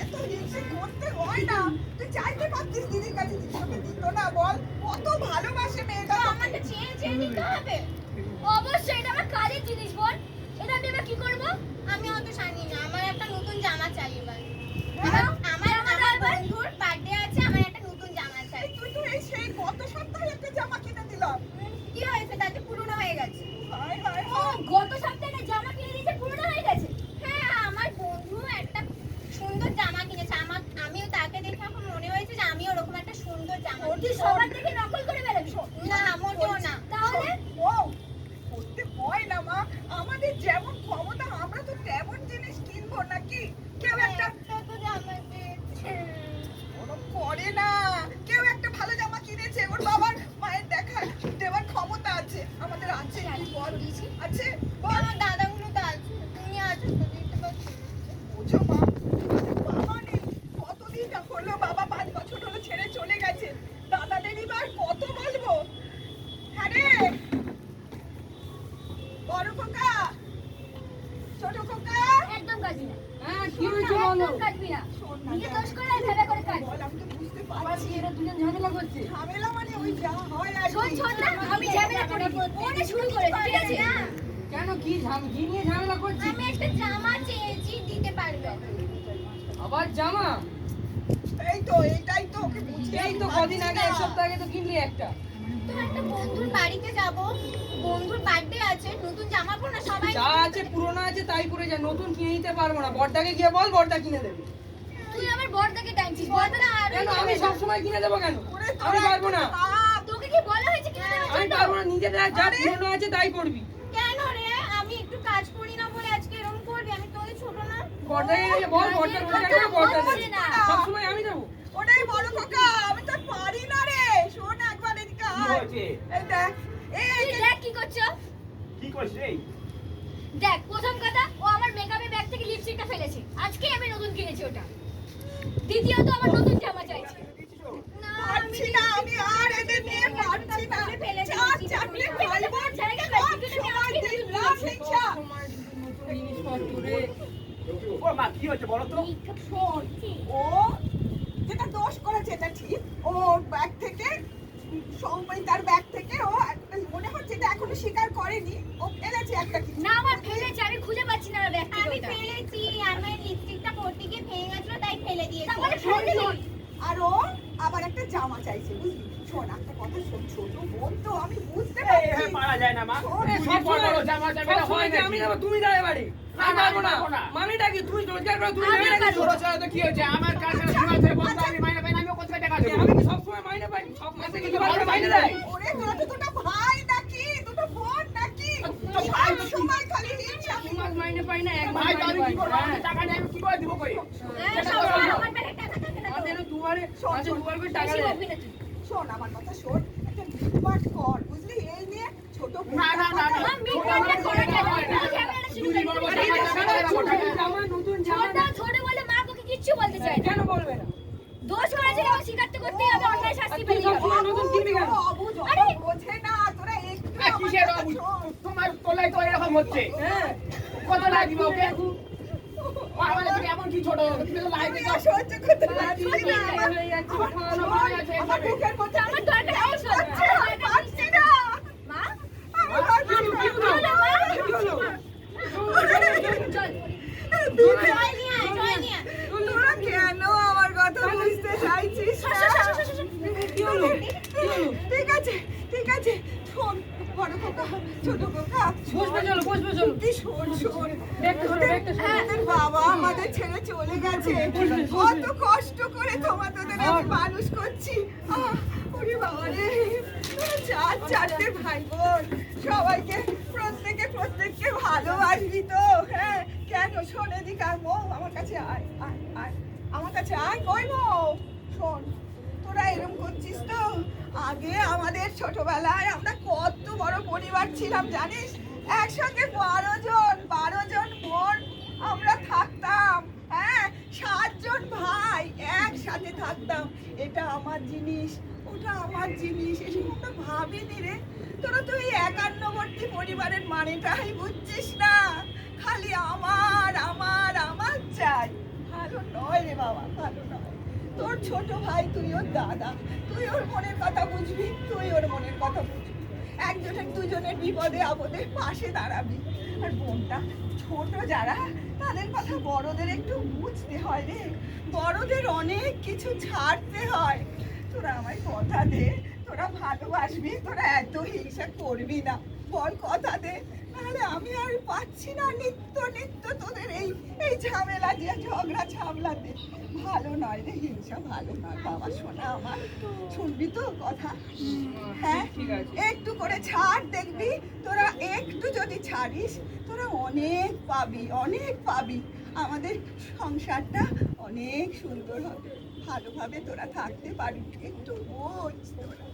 এত হিংসে করতে হয় না। তুই চাইতে পারতিস দিদির কাছে, দিদি তোকে দিত না বল? কত ভালোবাসে মেয়েটা। আমাকে চেয়ে চেয়ে নিতে হবে? অবশ্যই, এটা আমার কাজের জিনিস বল। এটা আমি এবার কি করবো? আমি অত জানি না। আমার একটা নতুন জামা চাই এবার। আমার বন্ধুর বার্থডে আছে, আমার একটা নতুন জামা চাই। তুই তো এই সেই গত সপ্তাহে একটা জামা কিনে দিলাম। কি হয়েছে তাতে? পুরনো হয়ে গেছে। হায় হায় ও, গত সপ্তাহে একটা জামা কিনে দিয়েছে, পুরনো হয়ে গেছে? হ্যাঁ, আমার বন্ধু একটা সুন্দর জামা কিনেছে। আমিও তাকে দেখে এখন মনে হয়েছে যে আমিও ওরকম একটা সুন্দর জামা। তুই সবার থেকে নকল করে বেরোবি? না, মোটেও না। তাহলে ও করতে হয় না মা, আমাদের যেমন ক্ষমতা আমরা তো তেমন জিনিস কিনবো নাকি? কেউ একটা তো জামা দিয়েছে। ওরকম করে না, কেউ একটা ভালো জামা কিনেছে, ওর বাবার মায়ের দেখা দেওয়ার ক্ষমতা আছে, আমাদের আছে কি বল? আছে বল। আমার দাদাগুলো তো আছে, তুমি আছো তো, দিতে পারছো। বুঝো মা, বাবা নেই, কতদিন হলো বাবা 5 বছর হলো ছেড়ে চলে গেছে, দাদাদেরই বা আর কত বলবো? হ্যাঁ রে বড় খোকা, ছোট খোকা, একদম কাজবি না। হ্যাঁ, কি হয়েছে বলো? একদম কাজবি না। শোন না, নিজে দোষ করে আর ভেবে করে কাজ। বল, আমি তো বুঝতে আবার পারছি কি এরা দুজন ঝামেলা করছে? ঝামেলা মানে ওই যা হয় আর শোন কি। শোন না, আমি ঝামেলা করি। ওনে শুরু করেছে, ঠিক আছে? কেন, কি নিয়ে ঝামেলা করছে? আমি একটা জামা চেয়েছি, দিতে পারবে? আবার জামা? এই তো এইটাই তো ওকে বুঝিয়ে এই তো কদিন আগে, এক সপ্তাহ আগে তো কিনলি একটা। তো একটা বন্ধুর বাড়িতে যাব, বন্ধুর বার্থডে আছে, নতুন জামা পরো না সবাই। যা আছে পুরনো আছে তাই পরে যা, নতুন কিনে দিতে পারবো না। বড়দাকে গিয়ে বল, বড়দা কিনে দেবে। তুই আমার বড়দাকে টানছিস? বড়দা আর কেন, আমি সবসময় কিনে দেবো কেন? ওরে আমি পারবো না। তোকে কি বলা হয়েছে কিনে দেওয়ার আমি জন্য? পারবো না, নিজেদের যা পুরনো আছে তাই পড়বি। কেন রে? আমি একটু কাজ করি না বলে আজকে এরকম করবি? আমি তোদের ছোট না? বড়দাকে গিয়ে বল, বড়দা বলে কেন বড়দা হচ্ছে দেবে? না। সবসময় আমি দেবো। ওরে বড় খোকা, আমি তো পারি না রে। শোন একবার এদিকে কি আয়। হয়েছে? এই দেখ, এই তুই দেখ কি করছো। কি করছিস এই? দেখ, প্রথম কথা, ও আমার মেকআপের ব্যাগ থেকে লিপস্টিকটা ফেলেছে। আজকে আমি নতুন কিনেছি ওটা। দ্বিতীয়ত, আমার নতুন জামা চাইছে। না, পারছি না, আমি আর এদের নিয়ে পারছি না। চার চারটে ভাই বোন, সব সময় দিন রাত হিংসা। সবসময় শুধু নতুন জিনিসপত্র রে। ও মা, কি হয়েছে বলো তো? শোন, ও যেটা দোষ করেছে এটা ঠিক, ওর ব্যাগ থেকে তার ব্যাগ থেকে ও মনে হচ্ছে এটা এখনো স্বীকার করেনি, ও ফেলেছে একটা কিছু। না, আমার ফেলেছে, আমি খুঁজে পাচ্ছি না ব্যাগ থেকে। আমি ওটা। ফেলেছি, আমার লিপস্টিকটা পড়তে গিয়ে ভেঙে গেছিল তাই ফেলে দিয়েছি। তাহলে ফেলে দিলি? আর ও আবার একটা জামা চাইছে, বুঝলি? শোন একটা কথা শোন, ছোট বোন তো আমি বুঝতে এই পারছি। হ্যাঁ, পারা যায় না মা। শোন, এ, তুই সবসময়- বড় জামা চাইবে, এটা সবসময় হয় কি নাকি? আমি দেবো, তুমি দাও এবারে। না, আমি না, পারবো আমি না। পারবো না। মানেটা কি? তুই রোজগার করে তুমি আমি দেবে নাকি? পারবো। ছোট ছেলে তো কি হয়েছে? আমার কাছে সময় থেকে বন্ধ, আমি মাইনে পাই না, আমিও কোথায় টাকা দেবো? আমি কি সবসময় মাইনে পাই? সব মাসে কি তোমার কাছে মাইনে দেয়? ওরে তোরা তো দুটো ভাই নাকি, দুটো বোন নাকি? তো ভাই তো সব সময় খালি হিংসা। 2 মাস মাইনে পাই না, 1 মাস ভাই তো মাইনে আমি পাই কি না। করবো? আমি হ্যাঁ। টাকা নেই, আমি কি করে দিব কই? হ্যাঁ, সেটা সব তো বলো। আমার ব্যাগে টাকা থাকে না। আমাদের দুবারে মাসে দুবার করে টাকা বেশি দেয়। বকবি না তুই। শোন আমার কথা শোন, একটা মিটমাট কর, বুঝলি? এই নিয়ে ছোট বোন না, না, না, না। আমার মিটমাটটা করে কেন? তুই ঝামেলাটা শুরু দুই করলি। বড় আরে এটা সারা ছোট জামা, নতুন জামা। ছোটটা ছোট বলে মা তোকে কিচ্ছু বলতে চায় না। কেন বলবে না? দোষ করেছে, এবার স্বীকার তো করতেই হবে, অন্যায় শাস্তি তুই পেলেই হবে। সবসময় নতুন কিনবি কেন? অবুঝ, আরে! বোঝে না, তোরা একটু এ, কিসের আমার কথা অবুঝ? শোন। তোমার তোলাই তো এরকম হচ্ছে। হ্যাঁ। কত লাই দিব ওকে? আমাদের থেকে এমন কি ছোট? তুমি তো লাই আমি দিছো। আর সহ্য করতে পারছি না। হয়ে যাচ্ছে, আমার খাওয়ানো শোন, হয়ে যাচ্ছে আমার এবারে। বুকের মধ্যে আমার দরকার নেই, চাপ শোন। হচ্ছে, আমি পারছি না। মা, আমি পারছি না। কি হলো? কি হলো? চল। দিদি, জয় নিয়ে আয়, জয় নিয়ে আয়। তোরা কেন আমার কথা বুঝতে চাইছিস না? কি হলো? কি হলো? ঠিক আছে, ঠিক আছে। শোন, বড় খোকা, ছোট খোকা, বসবে চলো, বসবে চলো। তুই শোন, শোন। ব্যাগটা সরো, ব্যাগটা সরো। তোদের বাবা আমাদের ছেড়ে চলে গেছে। কত কষ্ট করে তোদের আমি মানুষ করছি। ওরে বাবা রে, তোরা চারটে ভাই বোন, সবাইকে প্রত্যেককে ভালোবাসবি তো? হ্যাঁ, কেন? শোন এদিকে আয় মৌ, আমার কাছে আয়, আয়, আয়, আমার কাছে আয়। কই মৌ? শোন, তোরা এরকম করছিস তো? আগে আমাদের ছোটবেলায় আমরা কত বড় পরিবার ছিলাম জানিস? একসঙ্গে 12 জন বোন আমরা থাকতাম। হ্যাঁ, 7 জন ভাই একসাথে থাকতাম। এটা আমার জিনিস, ওটা আমার জিনিস, এসব আমরা ভাবিনি রে। তোরা তো এই একান্নবর্তী পরিবারের মানেটাই বুঝছিস না। খালি আমার আমার আমার চাই, ভালো নয় নয় রে বাবা, ভালো নয়। তোর ছোট ভাই, তুই ওর দাদা, তুই ওর মনের কথা বুঝবি, তুই ওর মনের কথা বুঝবি, একজনের দুজনের বিপদে আপদে পাশে দাঁড়াবি। আর বোনটা ছোট যারা, তাদের কথা বড়দের একটু বুঝতে হয় রে, বড়দের অনেক কিছু ছাড়তে হয়। তোরা আমায় কথা দে, তোরা ভালোবাসবি, তোরা এত হিংসা করবি না, বল কথা দে, নাহলে আমি আর পাচ্ছি না নিত্য নিত্য তোদের এই এই ঝামেলা দিয়ে ঝগড়া ঝামলাতে। ভালো নয় রে হিংসা, ভালো নয় বাবা শোনা আমার, শুনবি তো কথা? হ্যাঁ, ঠিক আছে। একটু করে ছাড়, দেখবি তোরা একটু যদি ছাড়িস তোরা অনেক পাবি, অনেক পাবি। আমাদের সংসারটা অনেক সুন্দর হবে, ভালোভাবে তোরা থাকতে পারবি, একটু বোঝ তোরা।